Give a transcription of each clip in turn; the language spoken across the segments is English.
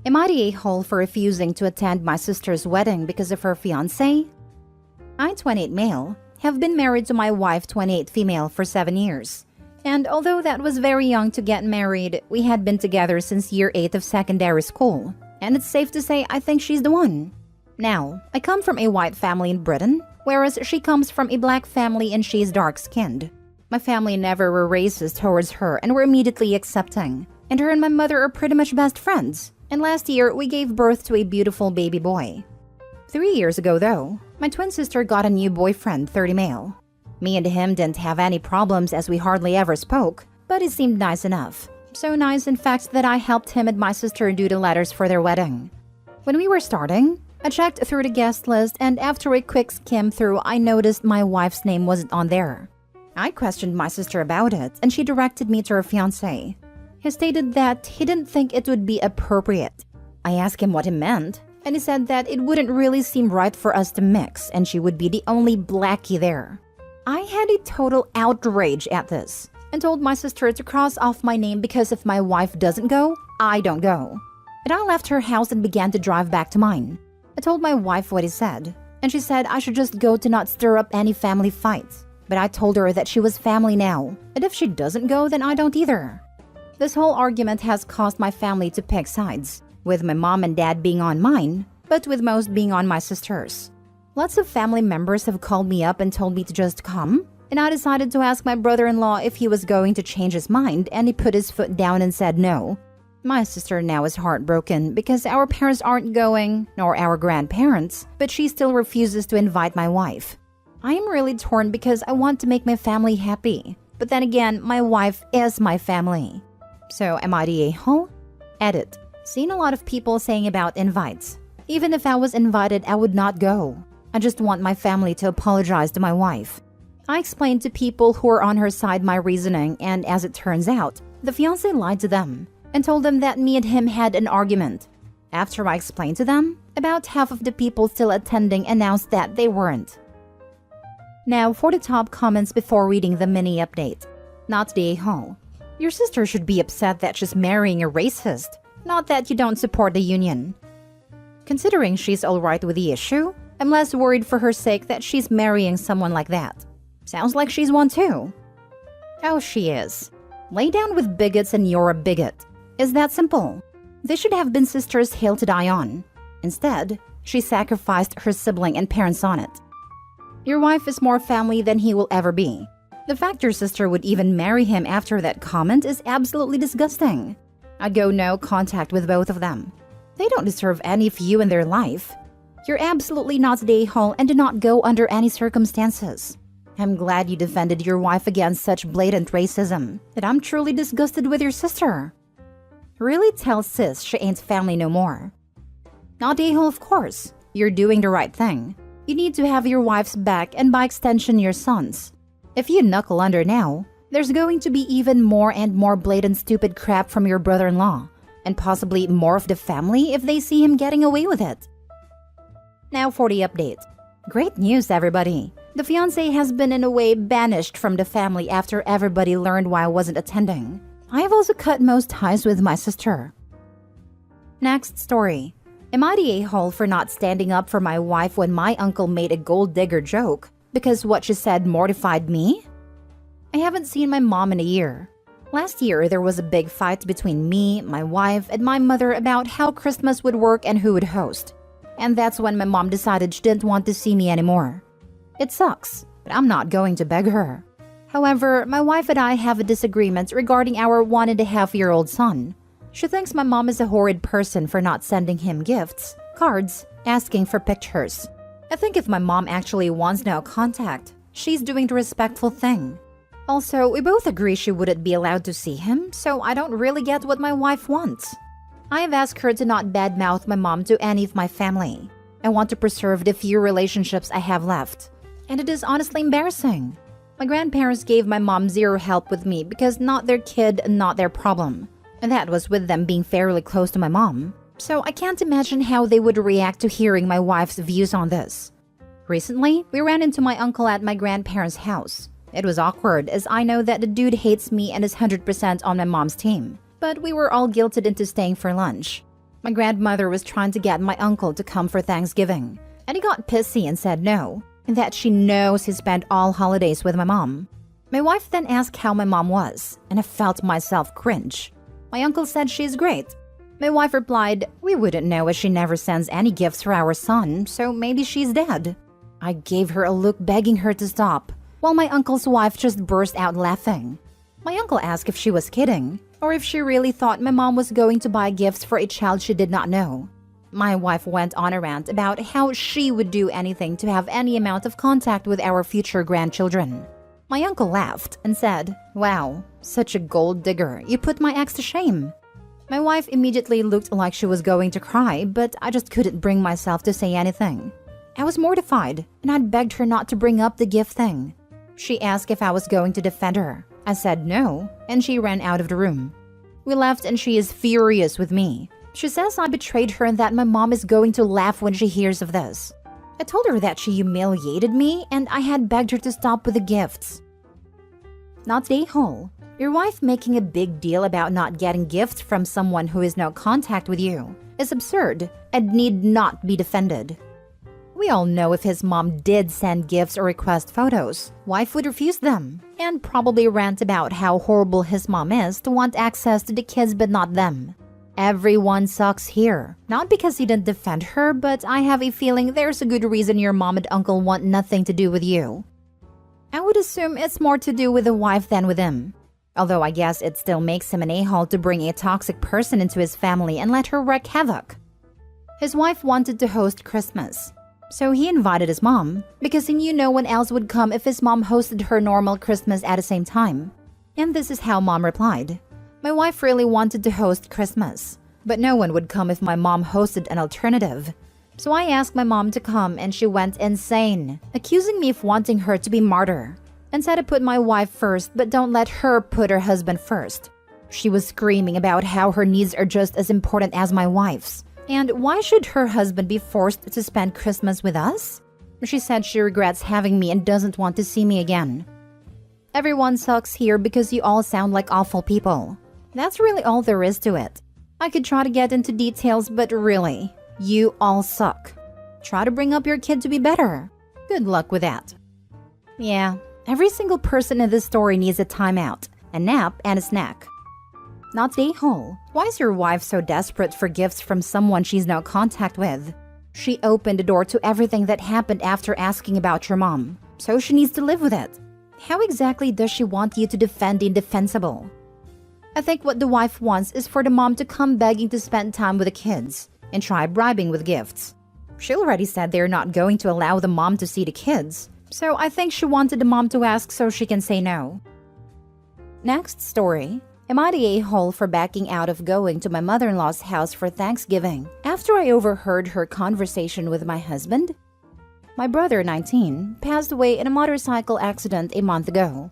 Am I the a-hole for refusing to attend my sister's wedding because of her fiancé? I, 28 male, have been married to my wife, 28 female, for 7 years. And although that was very young to get married, we had been together since year 8 of secondary school. And it's safe to say I think she's the one. Now, I come from a white family in Britain, whereas she comes from a black family and she's dark-skinned. My family never were racist towards her and were immediately accepting. And her and my mother are pretty much best friends. And last year, we gave birth to a beautiful baby boy. 3 years ago, though, my twin sister got a new boyfriend, 30 male. Me and him didn't have any problems as we hardly ever spoke, but he seemed nice enough. So nice, in fact, that I helped him and my sister do the letters for their wedding. When we were starting, I checked through the guest list, and after a quick skim through, I noticed my wife's name wasn't on there. I questioned my sister about it, and she directed me to her fiancé. He stated that he didn't think it would be appropriate. I asked him what he meant, and he said that it wouldn't really seem right for us to mix, and she would be the only blackie there. I had a total outrage at this, and told my sister to cross off my name because if my wife doesn't go, I don't go. And I left her house and began to drive back to mine. I told my wife what he said, and she said I should just go to not stir up any family fights. But I told her that she was family now, and if she doesn't go, then I don't either. This whole argument has caused my family to pick sides, with my mom and dad being on mine, but with most being on my sister's. Lots of family members have called me up and told me to just come, and I decided to ask my brother-in-law if he was going to change his mind, and he put his foot down and said no. My sister now is heartbroken because our parents aren't going, nor our grandparents, but she still refuses to invite my wife. I am really torn because I want to make my family happy, but then again, my wife is my family. So am I the a-hole? Edit. Seen a lot of people saying about invites. Even if I was invited, I would not go. I just want my family to apologize to my wife. I explained to people who are on her side my reasoning, and as it turns out, the fiancé lied to them and told them that me and him had an argument. After I explained to them, about half of the people still attending announced that they weren't. Now for the top comments before reading the mini update. Not the a-hole. Your sister should be upset that she's marrying a racist, not that you don't support the union. Considering she's alright with the issue, I'm less worried for her sake that she's marrying someone like that. Sounds like she's one too. Oh, she is. Lay down with bigots and you're a bigot. It's that simple. They should have been sisters hill to die on. Instead, she sacrificed her sibling and parents on it. Your wife is more family than he will ever be. The fact your sister would even marry him after that comment is absolutely disgusting. I'd go no contact with both of them. They don't deserve any of you in their life. You're absolutely not the a-hole and do not go under any circumstances. I'm glad you defended your wife against such blatant racism, and I'm truly disgusted with your sister. Really tell sis she ain't family no more. Not the a-hole, of course. You're doing the right thing. You need to have your wife's back and by extension your son's. If you knuckle under now, there's going to be even more and more blatant stupid crap from your brother-in-law, and possibly more of the family if they see him getting away with it. Now for the update. Great news, everybody. The fiancé has been in a way banished from the family after everybody learned why I wasn't attending. I have also cut most ties with my sister. Next story. Am I the a-hole for not standing up for my wife when my uncle made a gold digger joke because what she said mortified me? I haven't seen my mom in a year. Last year, there was a big fight between me, my wife, and my mother about how Christmas would work and who would host. And that's when my mom decided she didn't want to see me anymore. It sucks, but I'm not going to beg her. However, my wife and I have a disagreement regarding our 1.5-year-old son. She thinks my mom is a horrid person for not sending him gifts, cards, asking for pictures. I think if my mom actually wants no contact, she's doing the respectful thing. Also, we both agree she wouldn't be allowed to see him, so I don't really get what my wife wants. I have asked her to not badmouth my mom to any of my family. I want to preserve the few relationships I have left. And it is honestly embarrassing. My grandparents gave my mom zero help with me because not their kid, not their problem. And that was with them being fairly close to my mom. So I can't imagine how they would react to hearing my wife's views on this. Recently, we ran into my uncle at my grandparents' house. It was awkward as I know that the dude hates me and is 100% on my mom's team. But we were all guilted into staying for lunch. My grandmother was trying to get my uncle to come for Thanksgiving, and he got pissy and said no, and that she knows he spent all holidays with my mom. My wife then asked how my mom was, and I felt myself cringe. My uncle said she's great. My wife replied, we wouldn't know as she never sends any gifts for our son, so maybe she's dead. I gave her a look begging her to stop, while my uncle's wife just burst out laughing. My uncle asked if she was kidding, or if she really thought my mom was going to buy gifts for a child she did not know. My wife went on a rant about how she would do anything to have any amount of contact with our future grandchildren. My uncle laughed and said, wow, such a gold digger, you put my ex to shame. My wife immediately looked like she was going to cry, but I just couldn't bring myself to say anything. I was mortified, and I'd begged her not to bring up the gift thing. She asked if I was going to defend her. I said no, and she ran out of the room. We left and she is furious with me. She says I betrayed her and that my mom is going to laugh when she hears of this. I told her that she humiliated me and I had begged her to stop with the gifts. Not the a-hole. Your wife making a big deal about not getting gifts from someone who is no contact with you is absurd and need not be defended. We all know if his mom did send gifts or request photos, wife would refuse them and probably rant about how horrible his mom is to want access to the kids but not them. Everyone sucks here. Not because he didn't defend her, but I have a feeling there's a good reason your mom and uncle want nothing to do with you. I would assume it's more to do with the wife than with him. Although I guess it still makes him an a-hole to bring a toxic person into his family and let her wreak havoc. His wife wanted to host Christmas, so he invited his mom because he knew no one else would come if his mom hosted her normal Christmas at the same time. And this is how mom replied. My wife really wanted to host Christmas, but no one would come if my mom hosted an alternative. So I asked my mom to come and she went insane, accusing me of wanting her to be martyr, and said to put my wife first but don't let her put her husband first. She was screaming about how her needs are just as important as my wife's, and why should her husband be forced to spend Christmas with us? She said she regrets having me and doesn't want to see me again. Everyone sucks here because you all sound like awful people. That's really all there is to it. I could try to get into details, but really, you all suck. Try to bring up your kid to be better. Good luck with that. Yeah, every single person in this story needs a timeout, a nap, and a snack. Not the a-hole. Why is your wife so desperate for gifts from someone she's no contact with? She opened the door to everything that happened after asking about your mom, so she needs to live with it. How exactly does she want you to defend the indefensible? I think what the wife wants is for the mom to come begging to spend time with the kids and try bribing with gifts. She already said they're not going to allow the mom to see the kids, so I think she wanted the mom to ask so she can say no. Next story. Am I the a-hole for backing out of going to my mother-in-law's house for Thanksgiving after I overheard her conversation with my husband? My brother, 19, passed away in a motorcycle accident a month ago.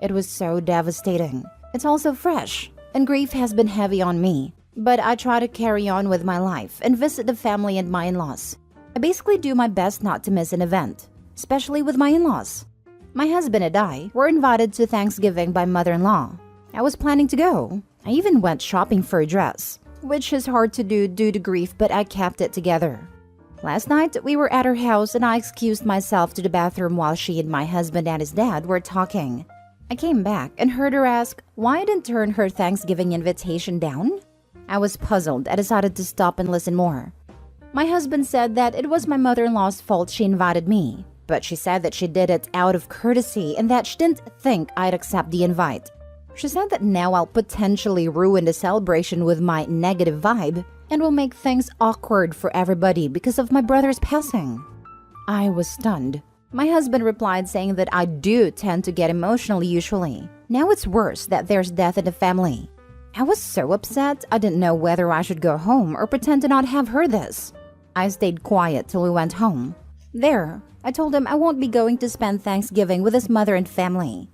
It was so devastating. It's also fresh, and grief has been heavy on me, but I try to carry on with my life and visit the family and my in-laws. I basically do my best not to miss an event, especially with my in-laws. My husband and I were invited to Thanksgiving by mother-in-law. I was planning to go. I even went shopping for a dress, which is hard to do due to grief, but I kept it together. Last night, we were at her house and I excused myself to the bathroom while she and my husband and his dad were talking. I came back and heard her ask why I didn't turn her Thanksgiving invitation down. I was puzzled. I decided to stop and listen more. My husband said that it was my mother-in-law's fault she invited me, but she said that she did it out of courtesy and that she didn't think I'd accept the invite. She said that now I'll potentially ruin the celebration with my negative vibe and will make things awkward for everybody because of my brother's passing. I was stunned. My husband replied saying that I do tend to get emotional usually. Now it's worse that there's death in the family. I was so upset I didn't know whether I should go home or pretend to not have heard this. I stayed quiet till we went home. There, I told him I won't be going to spend Thanksgiving with his mother and family.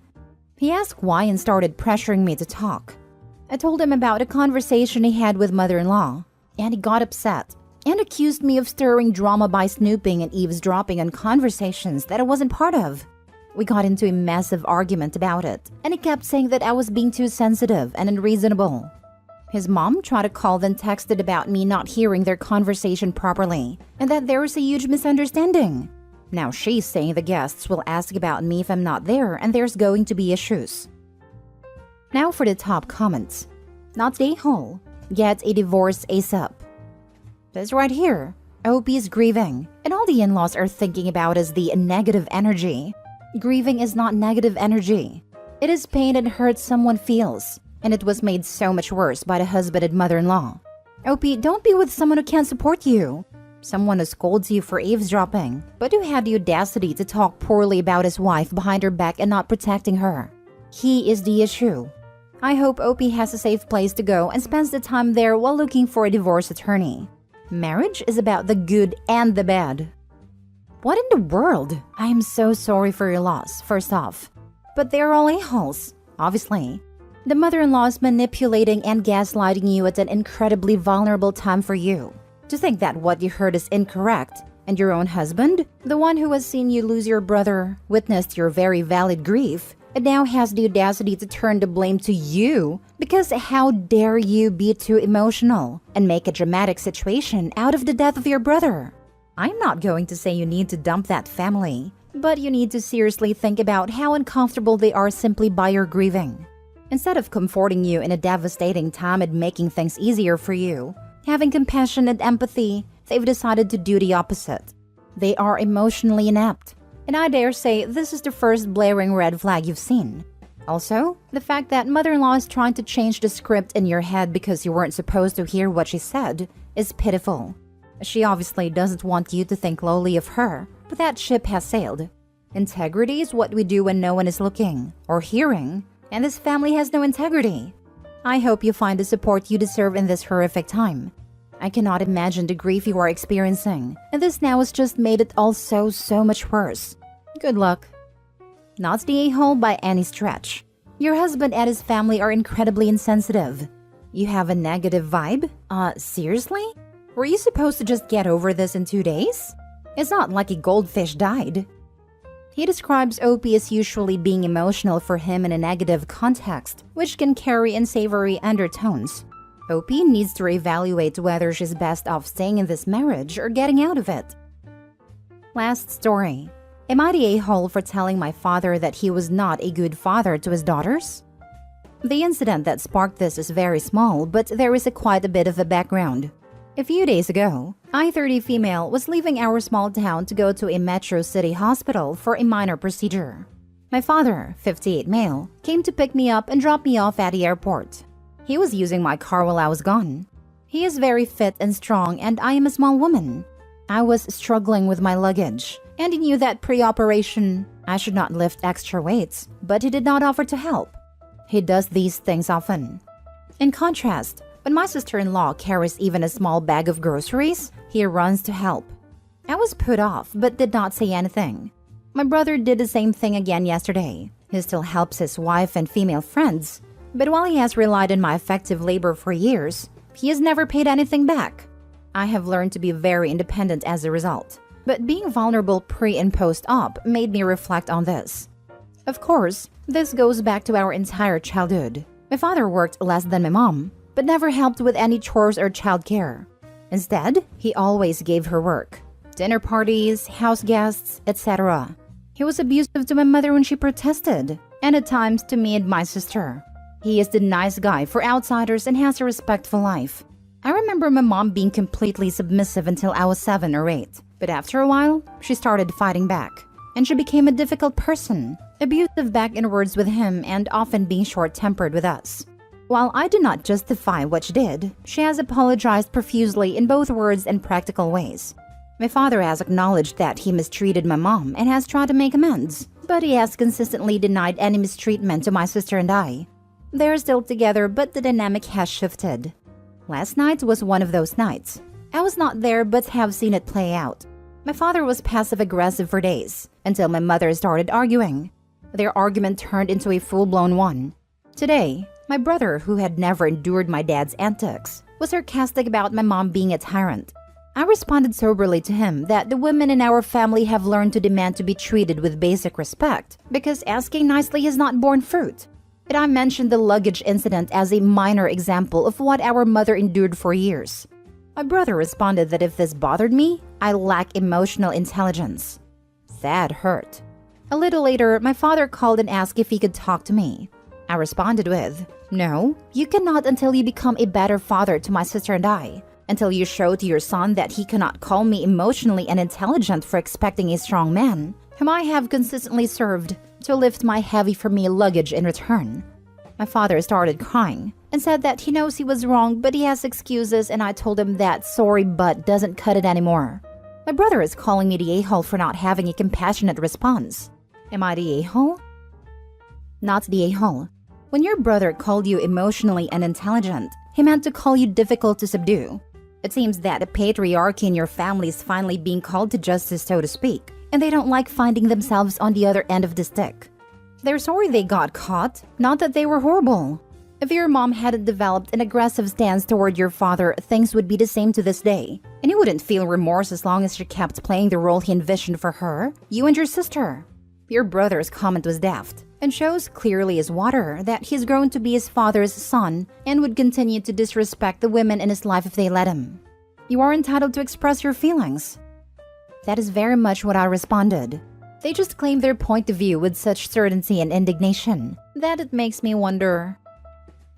He asked why and started pressuring me to talk. I told him about a conversation he had with mother-in-law, and he got upset and accused me of stirring drama by snooping and eavesdropping on conversations that I wasn't part of. We got into a massive argument about it, and he kept saying that I was being too sensitive and unreasonable. His mom tried to call then texted about me not hearing their conversation properly and that there was a huge misunderstanding. Now she's saying the guests will ask about me if I'm not there and there's going to be issues. Now for the top comments. Not stay whole. Get a divorce ASAP. This right here. OP is grieving, and all the in-laws are thinking about is the negative energy. Grieving is not negative energy. It is pain and hurt someone feels, and it was made so much worse by the husband and mother-in-law. OP, don't be with someone who can't support you. Someone who scolds you for eavesdropping, but who had the audacity to talk poorly about his wife behind her back and not protecting her. He is the issue. I hope OP has a safe place to go and spends the time there while looking for a divorce attorney. Marriage is about the good and the bad. What in the world? I am so sorry for your loss, first off. But they're all a-holes, obviously. The mother-in-law is manipulating and gaslighting you at an incredibly vulnerable time for you. To think that what you heard is incorrect, and your own husband, the one who has seen you lose your brother, witnessed your very valid grief, and now has the audacity to turn the blame to you because how dare you be too emotional and make a dramatic situation out of the death of your brother? I'm not going to say you need to dump that family, but you need to seriously think about how uncomfortable they are simply by your grieving. Instead of comforting you in a devastating time and making things easier for you, having compassion and empathy, they've decided to do the opposite. They are emotionally inept. And I dare say this is the first blaring red flag you've seen. Also, the fact that mother-in-law is trying to change the script in your head because you weren't supposed to hear what she said is pitiful. She obviously doesn't want you to think lowly of her, but that ship has sailed. Integrity is what we do when no one is looking or hearing, and this family has no integrity. I hope you find the support you deserve in this horrific time. I cannot imagine the grief you are experiencing, and this now has just made it all so much worse. Good luck. Not the a-hole by any stretch. Your husband and his family are incredibly insensitive. You have a negative vibe? Seriously? Were you supposed to just get over this in 2 days? It's not like a goldfish died. He describes OP as usually being emotional for him in a negative context, which can carry unsavory undertones. OP needs to reevaluate whether she's best off staying in this marriage or getting out of it. Last story. Am I the a-hole for telling my father that he was not a good father to his daughters? The incident that sparked this is very small, but there is quite a bit of a background. A few days ago, I, 30 female, was leaving our small town to go to a metro city hospital for a minor procedure. My father, 58 male, came to pick me up and drop me off at the airport. He was using my car while I was gone. He is very fit and strong, and I am a small woman. I was struggling with my luggage, and he knew that pre-operation I should not lift extra weights, but he did not offer to help. He does these things often. In contrast, when my sister-in-law carries even a small bag of groceries, he runs to help. I was put off, but did not say anything. My brother did the same thing again yesterday. He still helps his wife and female friends, but while he has relied on my effective labor for years, he has never paid anything back. I have learned to be very independent as a result, but being vulnerable pre- and post-op made me reflect on this. Of course, this goes back to our entire childhood. My father worked less than my mom, but never helped with any chores or childcare. Instead, he always gave her work. Dinner parties, house guests, etc. He was abusive to my mother when she protested, and at times to me and my sister. He is the nice guy for outsiders and has a respectful life. I remember my mom being completely submissive until I was 7 or 8, but after a while, she started fighting back, and she became a difficult person, abusive back and words with him and often being short-tempered with us. While I do not justify what she did, she has apologized profusely in both words and practical ways. My father has acknowledged that he mistreated my mom and has tried to make amends, but he has consistently denied any mistreatment to my sister and I. They are still together, but the dynamic has shifted. Last night was one of those nights. I was not there but have seen it play out. My father was passive-aggressive for days, until my mother started arguing. Their argument turned into a full-blown one. Today, my brother, who had never endured my dad's antics, was sarcastic about my mom being a tyrant. I responded soberly to him that the women in our family have learned to demand to be treated with basic respect because asking nicely is not born fruit. But I mentioned the luggage incident as a minor example of what our mother endured for years. My brother responded that if this bothered me, I lack emotional intelligence. That hurt. A little later, my father called and asked if he could talk to me. I responded with, "No, you cannot until you become a better father to my sister and I. Until you show to your son that he cannot call me emotionally and intelligent for expecting a strong man, whom I have consistently served, to lift my heavy for me luggage in return." My father started crying and said that he knows he was wrong, but he has excuses, and I told him that sorry but doesn't cut it anymore. My brother is calling me the a-hole for not having a compassionate response. Am I the a-hole? Not the a-hole. When your brother called you emotionally unintelligent, he meant to call you difficult to subdue. It seems that the patriarchy in your family is finally being called to justice, so to speak, and they don't like finding themselves on the other end of the stick. They're sorry they got caught, not that they were horrible. If your mom hadn't developed an aggressive stance toward your father, things would be the same to this day, and he wouldn't feel remorse as long as she kept playing the role he envisioned for her, you and your sister. Your brother's comment was daft, and shows clearly as water that he's grown to be his father's son and would continue to disrespect the women in his life if they let him. You are entitled to express your feelings. That is very much what I responded. They just claim their point of view with such certainty and indignation that it makes me wonder.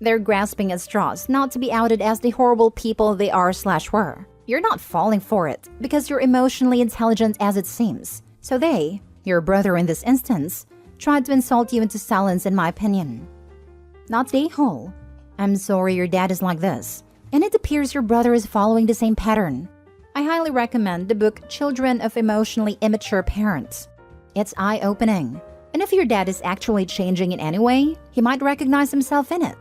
They're grasping at straws not to be outed as the horrible people they are/were. You're not falling for it because you're emotionally intelligent as it seems. So they, your brother in this instance, tried to insult you into silence, in my opinion. Not the a-hole. I'm sorry your dad is like this, and it appears your brother is following the same pattern. I highly recommend the book Children of Emotionally Immature Parents. It's eye-opening, and if your dad is actually changing in any way, he might recognize himself in it.